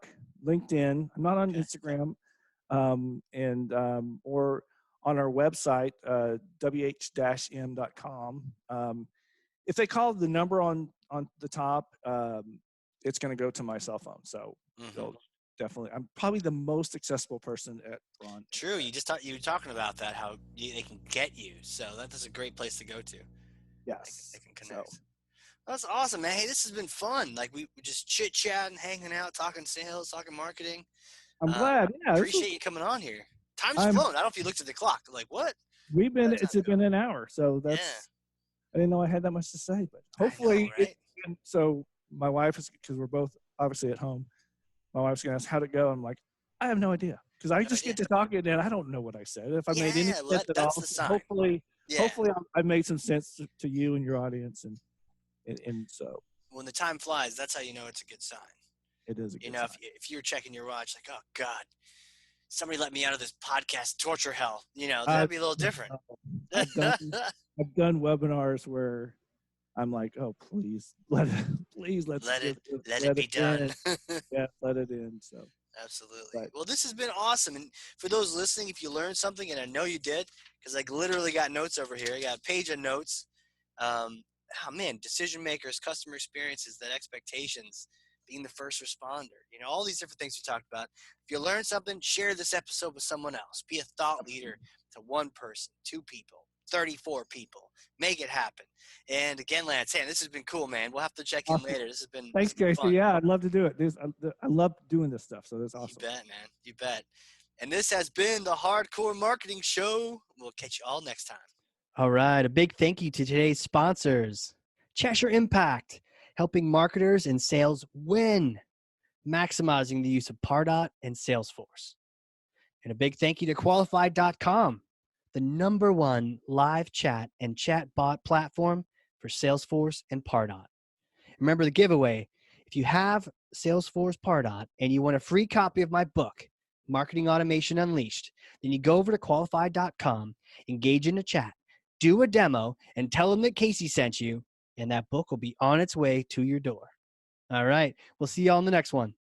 LinkedIn. I'm not on Instagram, or on our website, wh-m.com. If they call the number on the top, it's going to go to my cell phone. So they'll definitely. I'm probably the most accessible person at Braun. True. You were talking about that, how they can get you. So that's a great place to go to. Yes. They can connect. So, that's awesome, man. Hey, this has been fun. Like we just chit-chatting, hanging out, talking sales, talking marketing. I'm glad. Yeah. Appreciate you coming on here. Time's flown. I don't know if you looked at the clock. Like, what? It's been an hour. So that's, I didn't know I had that much to say, but hopefully. So my wife is, because we're both obviously at home, my wife's going to ask how'd it go. I'm like, I have no idea. Because I just get to talking and I don't know what I said. If I made any sense at all, hopefully I made some sense to you and your audience. And so. When the time flies, that's how you know it's a good sign. It is a good sign. If you're checking your watch, like, oh God, somebody let me out of this podcast torture hell. That'd be a little different. I've done webinars where I'm like, oh, please let's Let it just let it let be it done. in. Yeah, let it in. So, Absolutely. but Well, this has been awesome. And for those listening, if you learned something, and I know you did, because I literally got notes over here. I got a page of notes. Oh man, decision makers, customer experiences, that expectations, being the first responder, all these different things we talked about. If you learned something, share this episode with someone else. Be a thought leader to one person, 2 people, 34 people. Make it happen. And again, Lance, hey, this has been cool, man. We'll have to check in awesome. later. This has been Thanks, fun. Casey. Yeah, I'd love to do it. I love doing this stuff. So that's You awesome. bet, man. You bet. And this has been the Hardcore Marketing Show. We'll catch you all next time. All right. A big thank you to today's sponsors. Cheshire Impact, helping marketers and sales win, maximizing the use of Pardot and Salesforce. And a big thank you to Qualified.com, the #1 live chat and chatbot platform for Salesforce and Pardot. Remember the giveaway. If you have Salesforce Pardot and you want a free copy of my book, Marketing Automation Unleashed, then you go over to Qualified.com, engage in a chat, do a demo, and tell them that Casey sent you, and that book will be on its way to your door. All right. We'll see you all in the next one.